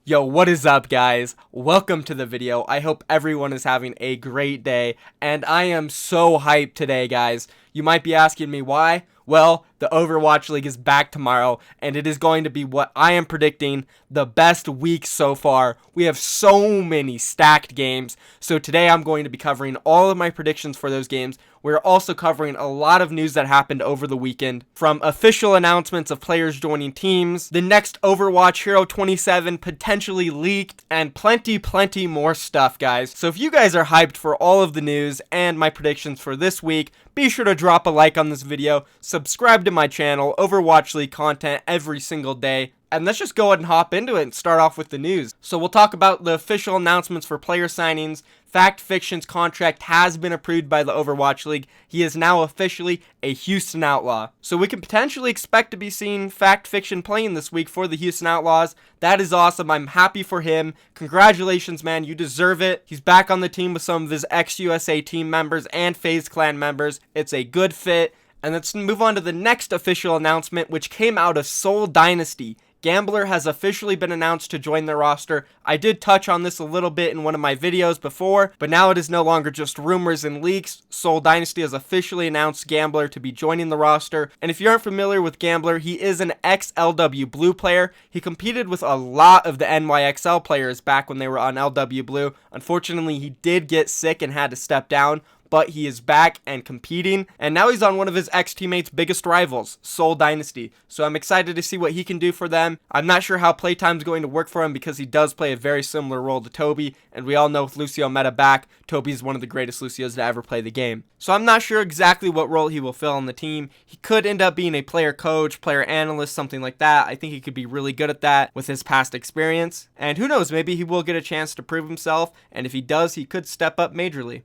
Yo, what is up, guys? Welcome to the video. I hope everyone is having a great day, and I am so hyped today, guys. You might be asking me why. Well, the Overwatch League is back tomorrow, and it is going to be what I am predicting the best week so far. We have so many stacked games, so today I'm going to be covering all of my predictions for those games. We're also covering a lot of news that happened over the weekend, from official announcements of players joining teams, the next Overwatch Hero 27 potentially leaked, and plenty more stuff, guys. So if you guys are hyped for all of the news and my predictions for this week, be sure to drop a like on this video, subscribe to my channel, Overwatch League content every single day. And let's just go ahead and hop into it and start off with the news. So we'll talk about the official announcements for player signings. Fact Fiction's contract has been approved by the Overwatch League. He is now officially a Houston Outlaw. So we can potentially expect to be seeing Fact Fiction playing this week for the Houston Outlaws. That is awesome. I'm happy for him. Congratulations, man. You deserve it. He's back on the team with some of his ex-USA team members and FaZe Clan members. It's a good fit. And let's move on to the next official announcement, which came out of Seoul Dynasty. Gambler has officially been announced to join their roster. I did touch on this a little bit in one of my videos before, but now it is no longer just rumors and leaks. Seoul Dynasty has officially announced Gambler to be joining the roster. And if you aren't familiar with Gambler, he is an ex-LW Blue player. He competed with a lot of the NYXL players back when they were on LW Blue. Unfortunately, he did get sick and had to step down, but he is back and competing, and now he's on one of his ex-teammates' biggest rivals, Seoul Dynasty. So I'm excited to see what he can do for them. I'm not sure how playtime's going to work for him because he does play a very similar role to Toby, and we all know with Lucio Meta back, Toby is one of the greatest Lucios to ever play the game. So I'm not sure exactly what role he will fill on the team. He could end up being a player coach, player analyst, something like that. I think he could be really good at that with his past experience. And who knows, maybe he will get a chance to prove himself, and if he does, he could step up majorly.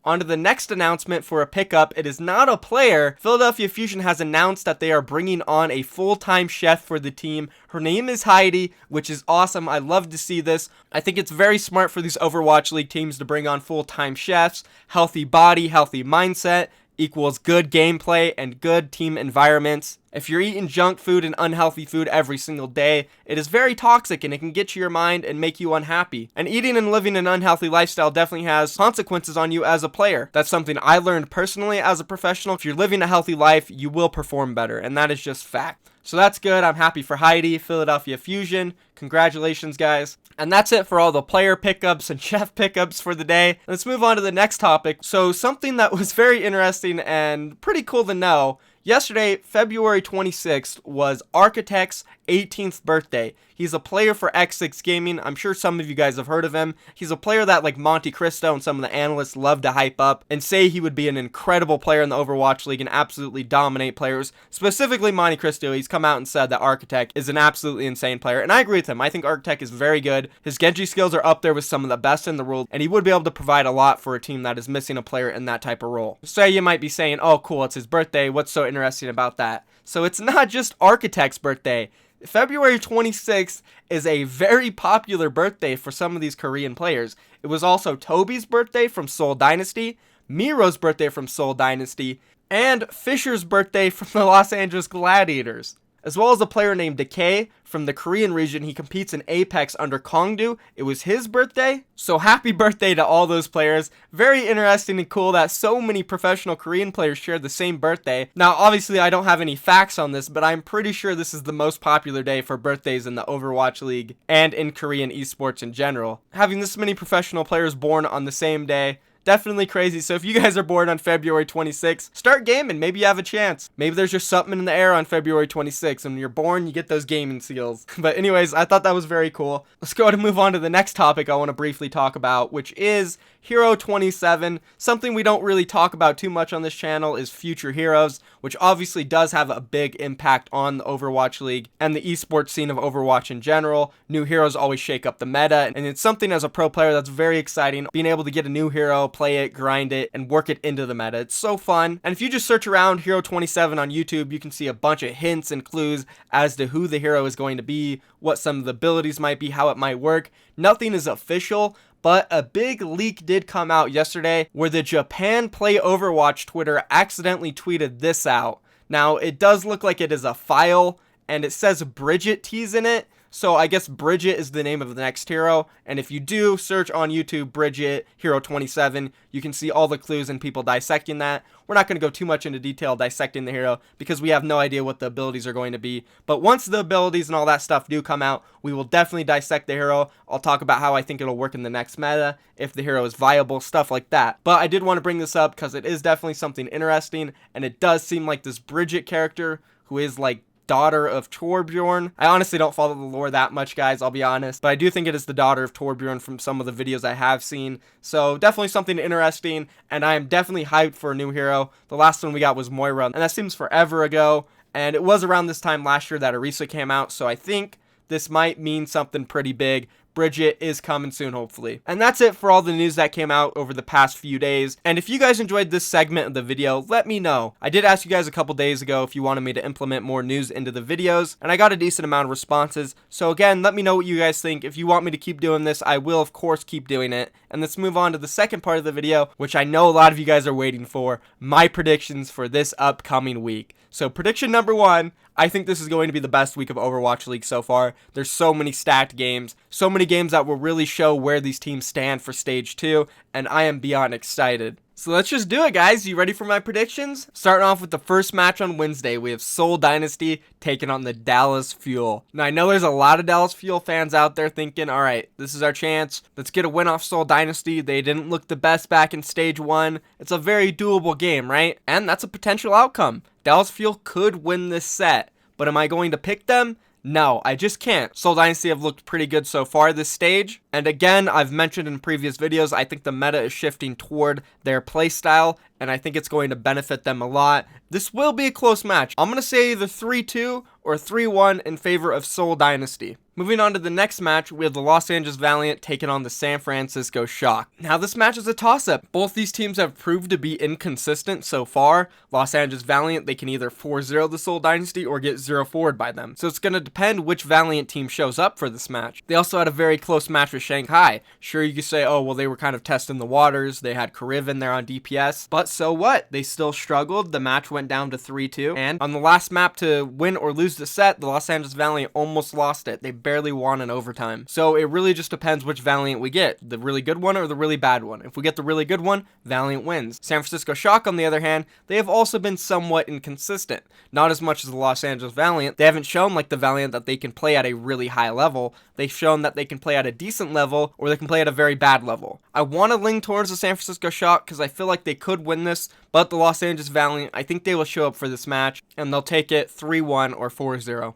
On to the next announcement for a pickup. It is not a player. Philadelphia Fusion has announced that they are bringing on a full-time chef for the team. Her name is Heidi, which is awesome. I love to see this. I think it's very smart for these Overwatch League teams to bring on full-time chefs. Healthy body, healthy mindset equals good gameplay and good team environments. If you're eating junk food and unhealthy food every single day, it is very toxic and it can get to your mind and make you unhappy. And eating and living an unhealthy lifestyle definitely has consequences on you as a player. That's something I learned personally as a professional. If you're living a healthy life, you will perform better, and that is just fact. So that's good. I'm happy for Heidi, Philadelphia Fusion. Congratulations, guys. And that's it for all the player pickups and chef pickups for the day. Let's move on to the next topic. So something that was very interesting and pretty cool to know. Yesterday, February 26th, was Architect's 18th birthday. He's a player for X6 Gaming. I'm sure some of you guys have heard of him. He's a player that like Monte Cristo and some of the analysts love to hype up and say he would be an incredible player in the Overwatch League and absolutely dominate players. Specifically Monte Cristo, he's come out and said that Architect is an absolutely insane player, and I agree with him. I think Architect is very good. His Genji skills are up there with some of the best in the world, and he would be able to provide a lot for a team that is missing a player in that type of role. So you might be saying, oh cool, it's his birthday. What's so interesting about that? So it's not just Architect's birthday. February 26th is a very popular birthday for some of these Korean players. It was also Toby's birthday from Seoul Dynasty, Miro's birthday from Seoul Dynasty, and Fisher's birthday from the Los Angeles Gladiators, as well as a player named Decay from the Korean region. He competes in Apex under Kongdu. It was his birthday. So happy birthday to all those players. Very interesting and cool that so many professional Korean players share the same birthday. Now, obviously, I don't have any facts on this, but I'm pretty sure this is the most popular day for birthdays in the Overwatch League and in Korean esports in general. Having this many professional players born on the same day, definitely crazy. So if you guys are born on February 26th, start gaming. Maybe you have a chance. Maybe there's just something in the air on February 26th, and when you're born, you get those gaming skills. But anyways, I thought that was very cool. Let's go ahead and move on to the next topic I want to briefly talk about, which is Hero 27. Something we don't really talk about too much on this channel is future heroes, which obviously does have a big impact on the Overwatch League and the esports scene of Overwatch in general. New heroes always shake up the meta, and it's something as a pro player that's very exciting, being able to get a new hero, play it, grind it, and work it into the meta. It's so fun. And if you just search around Hero 27 on YouTube, you can see a bunch of hints and clues as to who the hero is going to be, what some of the abilities might be, how it might work. Nothing is official, but a big leak did come out yesterday where the Japan Play Overwatch Twitter accidentally tweeted this out. Now, it does look like it is a file, and it says Bridget T's in it, So I guess Bridget is the name of the next hero. And if you do search on YouTube Bridget Hero 27, you can see all the clues and people dissecting that. We're not going to go too much into detail dissecting the hero because we have no idea what the abilities are going to be. But once the abilities and all that stuff do come out, we will definitely dissect the hero. I'll talk about how I think it'll work in the next meta, if the hero is viable, stuff like that. But I did want to bring this up because it is definitely something interesting, and it does seem like this Bridget character, who is like daughter of Torbjorn. I honestly don't follow the lore that much, guys, I'll be honest, but I do think it is the daughter of Torbjorn from some of the videos I have seen. So definitely something interesting, and I am definitely hyped for a new hero. The last one we got was Moira, and that seems forever ago, and it was around this time last year that Orisa came out, so I think this might mean something pretty big. Bridget is coming soon, hopefully. And that's it for all the news that came out over the past few days. And if you guys enjoyed this segment of the video, let me know. I did ask you guys a couple days ago if you wanted me to implement more news into the videos, and I got a decent amount of responses. So again, let me know what you guys think. If you want me to keep doing this, I will of course keep doing it. And let's move on to the second part of the video, which I know a lot of you guys are waiting for, my predictions for this upcoming week. So prediction number 1, I think this is going to be the best week of Overwatch League so far. There's so many stacked games, so many games that will really show where these teams stand for Stage 2, and I am beyond excited. So let's just do it, guys. You ready for my predictions? Starting off with the first match on Wednesday, we have Seoul Dynasty taking on the Dallas Fuel. Now, I know there's a lot of Dallas Fuel fans out there thinking, all right, this is our chance. Let's get a win off Seoul Dynasty. They didn't look the best back in Stage 1. It's a very doable game, right? And that's a potential outcome. Dallas Fuel could win this set, but am I going to pick them? No, I just can't. Seoul Dynasty have looked pretty good so far this stage. And again, I've mentioned in previous videos, I think the meta is shifting toward their playstyle, and I think it's going to benefit them a lot. This will be a close match. I'm going to say either 3-2 or 3-1 in favor of Seoul Dynasty. Moving on to the next match, we have the Los Angeles Valiant taking on the San Francisco Shock. Now, this match is a toss-up. Both these teams have proved to be inconsistent so far. Los Angeles Valiant, they can either 4-0 the Seoul Dynasty or get 0-4'd by them. So it's going to depend which Valiant team shows up for this match. They also had a very close match with Shanghai. Sure, you could say, oh, well, they were kind of testing the waters. They had Kariv in there on DPS. But so what? They still struggled. The match went down to 3-2. And on the last map to win or lose the set, the Los Angeles Valiant almost lost it. They barely won in overtime. So it really just depends which Valiant we get, the really good one or the really bad one. If we get the really good one, Valiant wins. San Francisco Shock, on the other hand, they have also been somewhat inconsistent. Not as much as the Los Angeles Valiant. They haven't shown like the Valiant that they can play at a really high level. They've shown that they can play at a decent level or they can play at a very bad level. I want to lean towards the San Francisco Shock because I feel like they could win this, but the Los Angeles Valiant, I think they will show up for this match and they'll take it 3-1 or 4-0.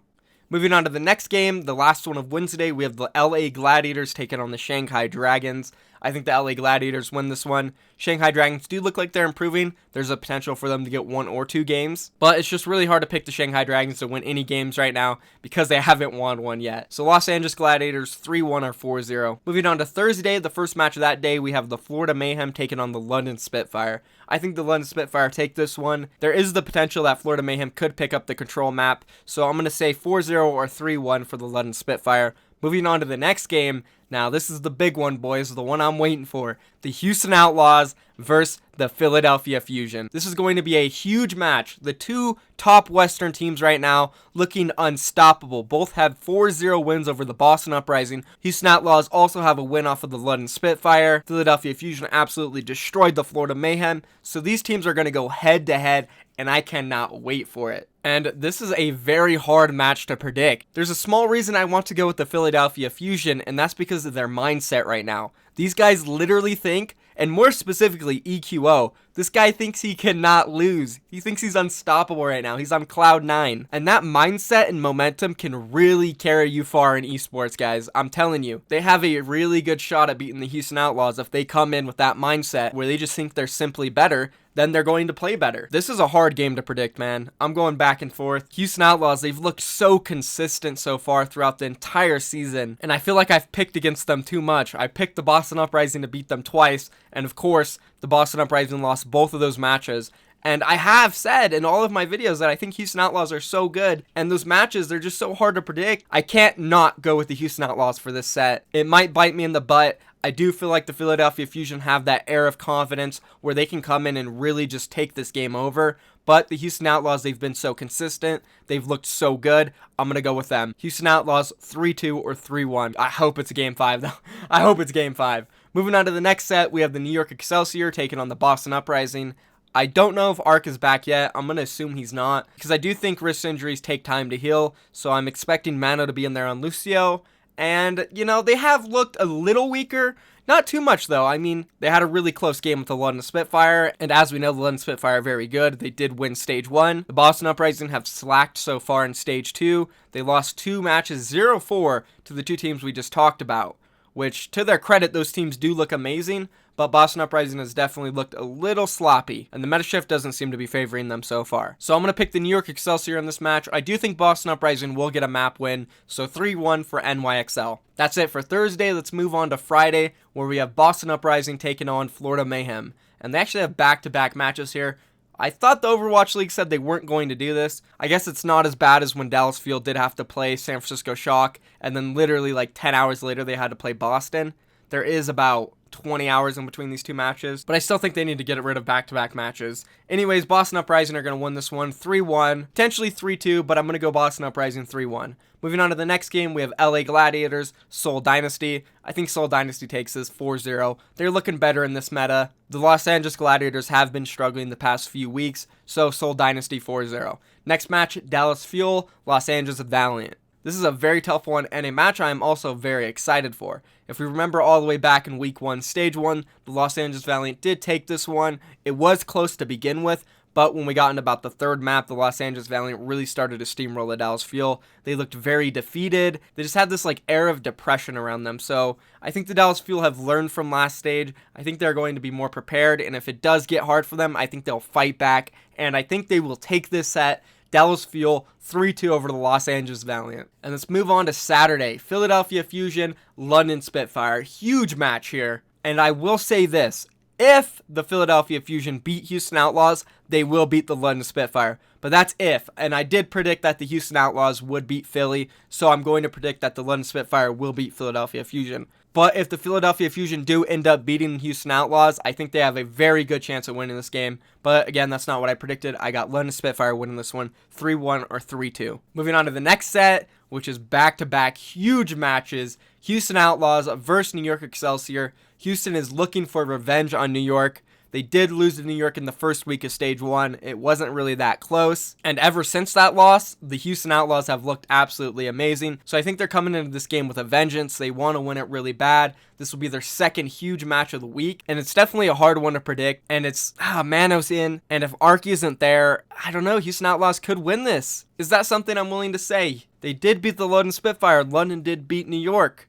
Moving on to the next game, the last one of Wednesday, we have the LA Gladiators taking on the Shanghai Dragons. I think the LA Gladiators win this one. Shanghai Dragons do look like they're improving. There's a potential for them to get 1 or 2 games. But it's just really hard to pick the Shanghai Dragons to win any games right now because they haven't won one yet. So Los Angeles Gladiators 3-1 or 4-0. Moving on to Thursday, the first match of that day, we have the Florida Mayhem taking on the London Spitfire. I think the London Spitfire take this one. There is the potential that Florida Mayhem could pick up the control map. So I'm going to say 4-0 or 3-1 for the London Spitfire. Moving on to the next game. Now, this is the big one, boys, the one I'm waiting for. The Houston Outlaws versus the Philadelphia Fusion. This is going to be a huge match. The two top Western teams right now looking unstoppable. Both have 4-0 wins over the Boston Uprising. Houston Outlaws also have a win off of the London Spitfire. Philadelphia Fusion absolutely destroyed the Florida Mayhem. So these teams are going to go head-to-head, and I cannot wait for it. And this is a very hard match to predict. There's a small reason I want to go with the Philadelphia Fusion, and that's because of their mindset right now. These guys literally think, and more specifically EQO, this guy thinks he cannot lose. He thinks he's unstoppable right now. He's on cloud 9. And that mindset and momentum can really carry you far in esports, guys. I'm telling you. They have a really good shot at beating the Houston Outlaws if they come in with that mindset where they just think they're simply better. Then they're going to play better. This is a hard game to predict, man. I'm going back and forth. Houston Outlaws, they've looked so consistent so far throughout the entire season, and I feel like I've picked against them too much. I picked the Boston Uprising to beat them twice, and of course, the Boston Uprising lost both of those matches, And I have said in all of my videos that I think Houston Outlaws are so good, and those matches, they're just so hard to predict. I can't not go with the Houston Outlaws for this set. It might bite me in the butt. I do feel like the Philadelphia Fusion have that air of confidence where they can come in and really just take this game over. But the Houston Outlaws, they've been so consistent. They've looked so good. I'm going to go with them. Houston Outlaws 3-2 or 3-1. I hope it's a game 5, though. I hope it's game 5. Moving on to the next set, we have the New York Excelsior taking on the Boston Uprising. I don't know if Arc is back yet. I'm going to assume he's not, because I do think wrist injuries take time to heal. So I'm expecting Mano to be in there on Lucio. And, you know, they have looked a little weaker. Not too much, though. I mean, they had a really close game with the London Spitfire, and as we know, the London Spitfire are very good. They did win Stage 1. The Boston Uprising have slacked so far in Stage 2. They lost 2 matches, 0-4, to the 2 teams we just talked about, which, to their credit, those teams do look amazing, but Boston Uprising has definitely looked a little sloppy, and the meta shift doesn't seem to be favoring them so far. So I'm going to pick the New York Excelsior in this match. I do think Boston Uprising will get a map win, so 3-1 for KINGmykL. That's it for Thursday. Let's move on to Friday, where we have Boston Uprising taking on Florida Mayhem. And they actually have back-to-back matches here. I thought the Overwatch League said they weren't going to do this. I guess it's not as bad as when Dallas Field did have to play San Francisco Shock, and then literally like 10 hours later they had to play Boston. There is about 20 hours in between these 2 matches, but I still think they need to get rid of back-to-back matches. Anyways, Boston Uprising are going to win this one 3-1, potentially 3-2, but I'm going to go Boston Uprising 3-1. Moving on to the next game, we have LA Gladiators, Seoul Dynasty. I think Seoul Dynasty takes this 4-0. They're looking better in this meta. The Los Angeles Gladiators have been struggling the past few weeks, so Seoul Dynasty 4-0. Next match, Dallas Fuel, Los Angeles Valiant. This is a very tough one, and a match I am also very excited for. If we remember all the way back in Week 1, Stage 1, the Los Angeles Valiant did take this one. It was close to begin with, but when we got into about the 3rd map, the Los Angeles Valiant really started to steamroll the Dallas Fuel. They looked very defeated. They just had this like air of depression around them. So I think the Dallas Fuel have learned from last stage. I think they're going to be more prepared, and if it does get hard for them, I think they'll fight back, and I think they will take this set. Dallas Fuel 3-2 over the Los Angeles Valiant. And let's move on to Saturday. Philadelphia Fusion, London Spitfire. Huge match here. And I will say this. If the Philadelphia Fusion beat Houston Outlaws, they will beat the London Spitfire. But that's if. And I did predict that the Houston Outlaws would beat Philly. So I'm going to predict that the London Spitfire will beat Philadelphia Fusion. But if the Philadelphia Fusion do end up beating the Houston Outlaws, I think they have a very good chance of winning this game. But again, that's not what I predicted. I got London Spitfire winning this one 3-1 or 3-2. Moving on to the next set, which is back-to-back huge matches. Houston Outlaws versus New York Excelsior. Houston is looking for revenge on New York. They did lose to New York in the first week of Stage 1. It wasn't really that close. And ever since that loss, the Houston Outlaws have looked absolutely amazing. So I think they're coming into this game with a vengeance. They want to win it really bad. This will be their second huge match of the week. And it's definitely a hard one to predict. And it's, Mano's in. And if Arky isn't there, I don't know, Houston Outlaws could win this. Is that something I'm willing to say? They did beat the London Spitfire. London did beat New York.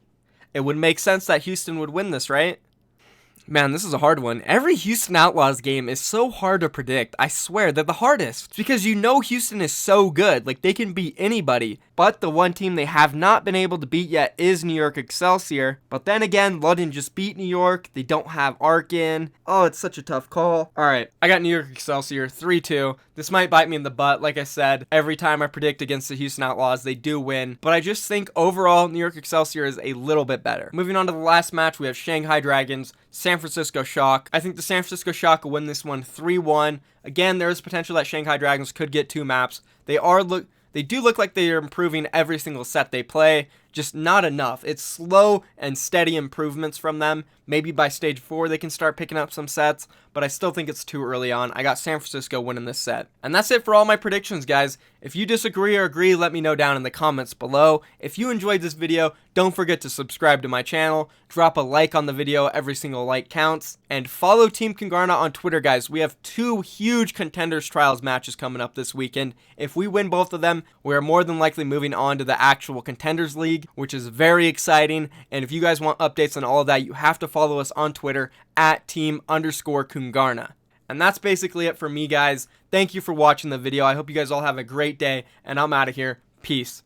It would make sense that Houston would win this, right? Man, this is a hard one. Every Houston Outlaws game is so hard to predict. I swear, they're the hardest. It's because you know Houston is so good. Like, they can beat anybody. But the one team they have not been able to beat yet is New York Excelsior. But then again, London just beat New York. They don't have Arc in. Oh, it's such a tough call. Alright, I got New York Excelsior 3-2. This might bite me in the butt. Like I said, every time I predict against the Houston Outlaws, they do win. But I just think overall, New York Excelsior is a little bit better. Moving on to the last match, we have Shanghai Dragons, San Francisco Shock. I think the San Francisco Shock will win this one 3-1. Again, there is potential that Shanghai Dragons could get 2 maps. They do look like they are improving every single set they play, just not enough. It's slow and steady improvements from them. Maybe by stage 4 they can start picking up some sets, but I still think it's too early on. I got San Francisco winning this set. And that's it for all my predictions, guys. If you disagree or agree, let me know down in the comments below. If you enjoyed this video, don't forget to subscribe to my channel, drop a like on the video, every single like counts, and follow Team KINGmykL on Twitter, guys. We have 2 huge Contenders Trials matches coming up this weekend. If we win both of them, we are more than likely moving on to the actual Contenders League, which is very exciting. And if you guys want updates on all of that, you have to follow us on Twitter at @team_KINGmykL. And that's basically it for me, guys. Thank you for watching the video. I hope you guys all have a great day, and I'm out of here. Peace.